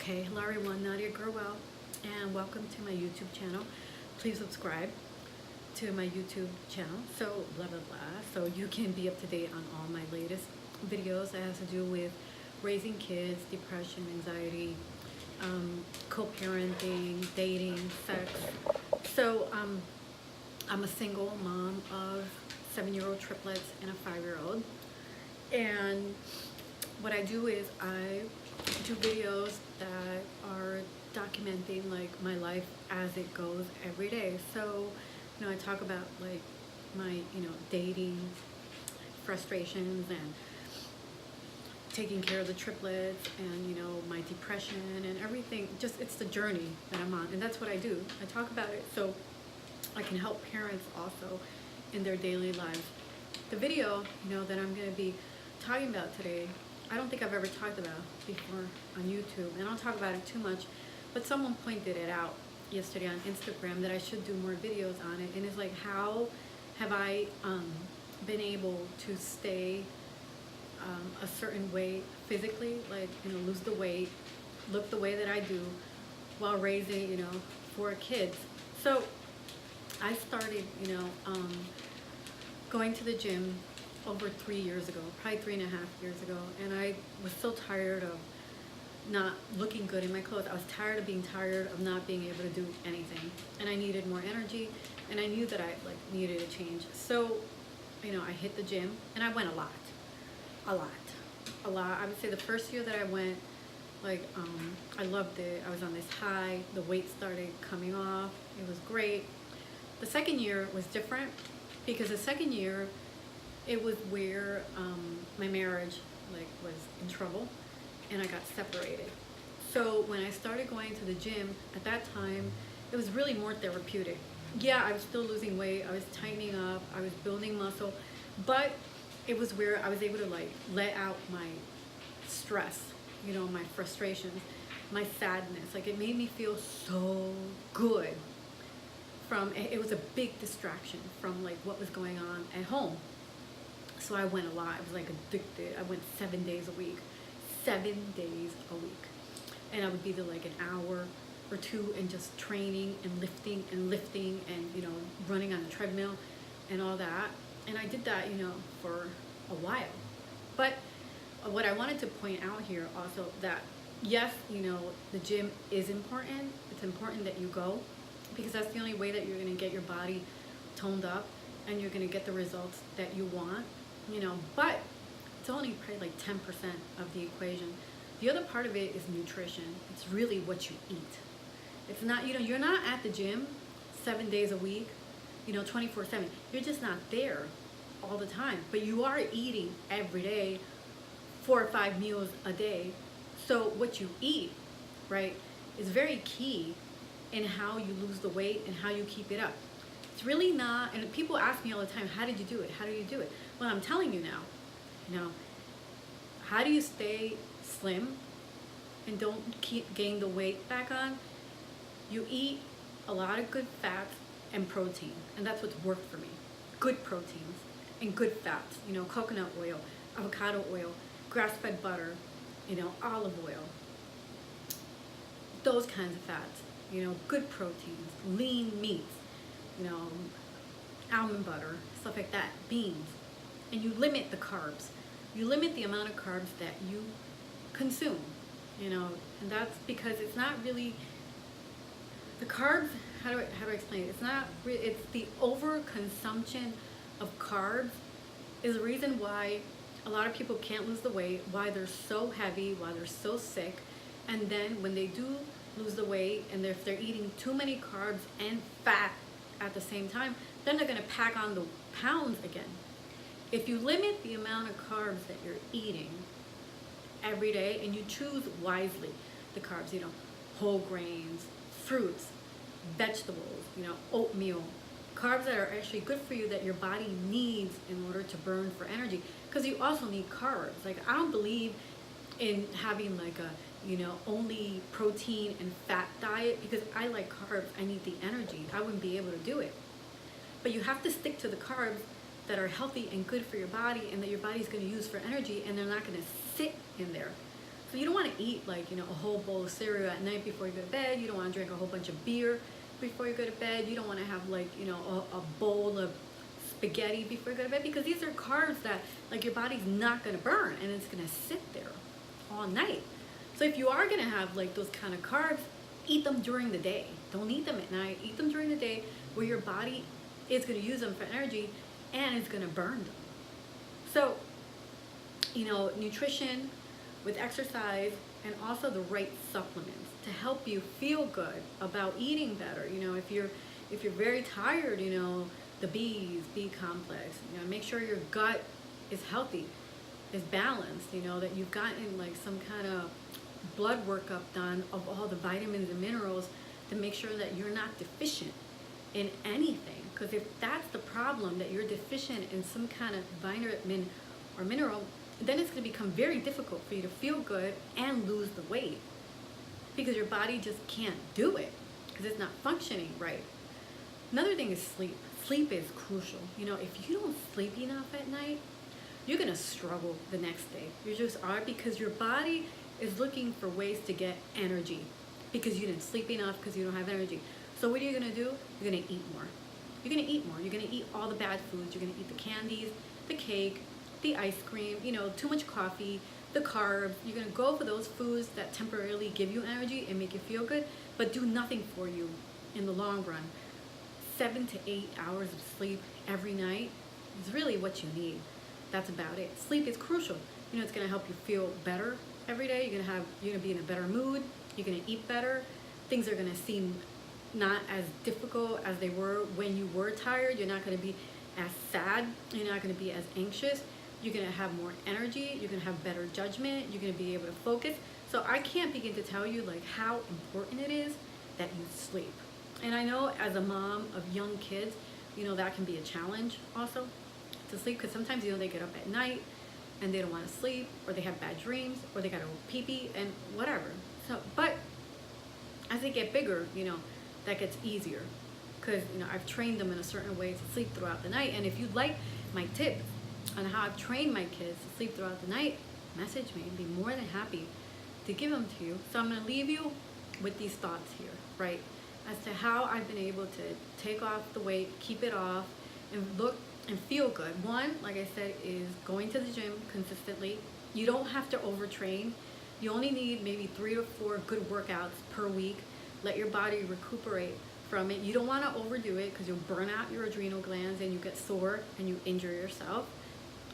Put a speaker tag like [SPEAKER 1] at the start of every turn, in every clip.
[SPEAKER 1] Okay, hello everyone, Nadia Gurwell, and welcome to my YouTube channel. Please subscribe to my YouTube channel, so blah blah blah, so you can be up to date on all my latest videos that has to do with raising kids, depression, anxiety, co-parenting, dating, sex. So I'm a single mom of 7-year-old triplets and a 5-year-old, and what I do is I do videos that are documenting like my life as it goes every day. So, I talk about like my, dating frustrations and taking care of the triplets and, my depression and everything. Just, it's the journey that I'm on, and that's what I do. I talk about it so I can help parents also in their daily lives. The video, that I'm going to be talking about today, I don't think I've ever talked about before on YouTube, and I don't talk about it too much, but someone pointed it out yesterday on Instagram that I should do more videos on it, and it's like, how have I been able to stay a certain way physically, like, lose the weight, look the way that I do while raising, 4 kids. So I started, going to the gym over 3 years ago, probably 3.5 years ago, and I was so tired of not looking good in my clothes. I was tired of being tired of not being able to do anything, and I needed more energy, and I knew that I needed a change. So, I hit the gym, and I went a lot. I would say the first year that I went, I loved it. I was on this high. The weight started coming off. It was great. The second year was different because the second year, it was where my marriage was in trouble, and I got separated. So when I started going to the gym at that time, it was really more therapeutic. Yeah, I was still losing weight, I was tightening up, I was building muscle, but it was where I was able to let out my stress, my frustrations, my sadness. It made me feel so good. It was a big distraction from what was going on at home. So I went a lot. I was addicted. I went 7 days a week. 7 days a week. And I would be there an hour or two and just training and lifting and running on the treadmill and all that. And I did that, for a while. But what I wanted to point out here also, that yes, the gym is important. It's important that you go, because that's the only way that you're going to get your body toned up and you're going to get the results that you want. But it's only probably 10% of the equation. The other part of it is nutrition. It's really what you eat. It's not, you're not at the gym 7 days a week, 24/7. You're just not there all the time, but you are eating every day, 4 or 5 meals a day. So what you eat, right, is very key in how you lose the weight and how you keep it up. It's really not, and people ask me all the time, how did you do it? How do you do it? Well, I'm telling you now, how do you stay slim and don't gain the weight back on? You eat a lot of good fats and protein, and that's what's worked for me. Good proteins and good fats, coconut oil, avocado oil, grass-fed butter, olive oil, those kinds of fats, good proteins, lean meats, almond butter, stuff like that, beans. And you limit the carbs. You limit the amount of carbs that you consume, and that's because it's not really, the carbs, how do I explain it? It's not, it's the overconsumption of carbs is the reason why a lot of people can't lose the weight, why they're so heavy, why they're so sick. And then when they do lose the weight, and if they're eating too many carbs and fat at the same time, then they're going to pack on the pounds again. If you limit the amount of carbs that you're eating every day, and you choose wisely the carbs, whole grains, fruits, vegetables, oatmeal, carbs that are actually good for you, that your body needs in order to burn for energy, because you also need carbs. I don't believe in having only protein and fat diet, because I like carbs. I need the energy. I wouldn't be able to do it. But you have to stick to the carbs that are healthy and good for your body, and that your body's going to use for energy, and they're not going to sit in there. So you don't want to eat like, you know, a whole bowl of cereal at night before you go to bed. You don't want to drink a whole bunch of beer before you go to bed. You don't want to have like, you know, a bowl of spaghetti before you go to bed, because these are carbs that like your body's not going to burn, and it's going to sit there all night. So if you are going to have like those kind of carbs, eat them during the day. Don't eat them at night. Eat them during the day, where your body is going to use them for energy and it's going to burn them. So, you know, nutrition with exercise and also the right supplements to help you feel good about eating better. You know, if you're very tired, you know, the B complex, you know, make sure your gut is healthy, is balanced, you know, that you've gotten like some kind of blood workup done of all the vitamins and minerals to make sure that you're not deficient in anything. Because if that's the problem, that you're deficient in some kind of vitamin or mineral, then it's going to become very difficult for you to feel good and lose the weight, because your body just can't do it because it's not functioning right. Another thing is sleep. Sleep is crucial. You know, if you don't sleep enough at night, you're going to struggle the next day. You just are, because your body is looking for ways to get energy because you didn't sleep enough, because you don't have energy. So what are you going to do? You're going to eat more. You're going to eat more. You're going to eat all the bad foods. You're going to eat the candies, the cake, the ice cream, you know, too much coffee, the carbs. You're going to go for those foods that temporarily give you energy and make you feel good, but do nothing for you in the long run. 7 to 8 hours of sleep every night is really what you need. That's about it. Sleep is crucial. You know, it's going to help you feel better every day. You're going to be in a better mood. You're going to eat better. Things are going to seem not as difficult as they were when you were tired. You're not going to be as sad. You're not going to be as anxious. You're going to have more energy. You're going to have better judgment. You're going to be able to focus. So I can't begin to tell you like how important it is that you sleep. And I know as a mom of young kids, you know, that can be a challenge also to sleep, because sometimes, you know, they get up at night and they don't want to sleep, or they have bad dreams, or they got a pee-pee and whatever. So, but as they get bigger, you know, that gets easier, because, you know, I've trained them in a certain way to sleep throughout the night. And if you'd like my tips on how I've trained my kids to sleep throughout the night, message me. I'd be more than happy to give them to you. So I'm going to leave you with these thoughts here, right? As to how I've been able to take off the weight, keep it off, and look and feel good. One, like I said, is going to the gym consistently. You don't have to overtrain. You only need maybe 3 or 4 good workouts per week. Let your body recuperate from it. You don't want to overdo it, because you'll burn out your adrenal glands and you get sore and you injure yourself.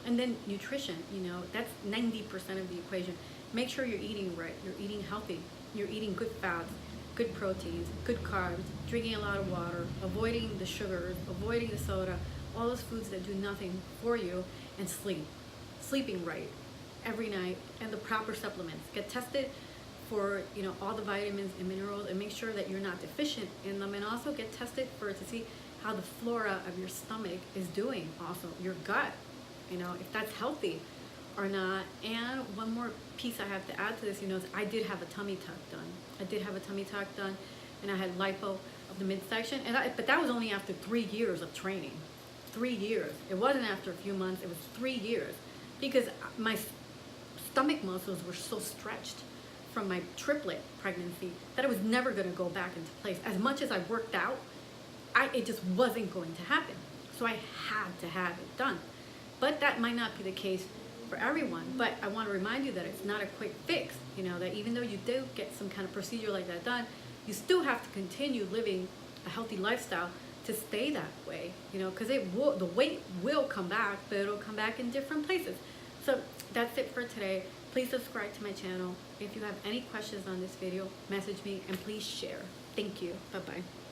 [SPEAKER 1] And then nutrition, you know, that's 90% of the equation. Make sure you're eating right. You're eating healthy. You're eating good fats, good proteins, good carbs, drinking a lot of water, avoiding the sugars, avoiding the soda, all those foods that do nothing for you, and sleeping right every night, and the proper supplements. Get tested for, you know, all the vitamins and minerals, and make sure that you're not deficient in them, and also get tested to see how the flora of your stomach is doing, also your gut, you know, if that's healthy or not. And one more piece I have to add to this, you know, is I did have a tummy tuck done. And I had lipo of the midsection, but that was only after 3 years of training. 3 years. It wasn't after a few months. It was 3 years, because my stomach muscles were so stretched from my triplet pregnancy that it was never going to go back into place. As much as I worked out, it just wasn't going to happen. So I had to have it done. But that might not be the case for everyone. But I want to remind you that it's not a quick fix. You know, that even though you do get some kind of procedure like that done, you still have to continue living a healthy lifestyle to stay that way, you know, because the weight will come back, but it'll come back in different places. So that's it for today. Please subscribe to my channel. If you have any questions on this video, message me, and please share. Thank you. Bye-bye.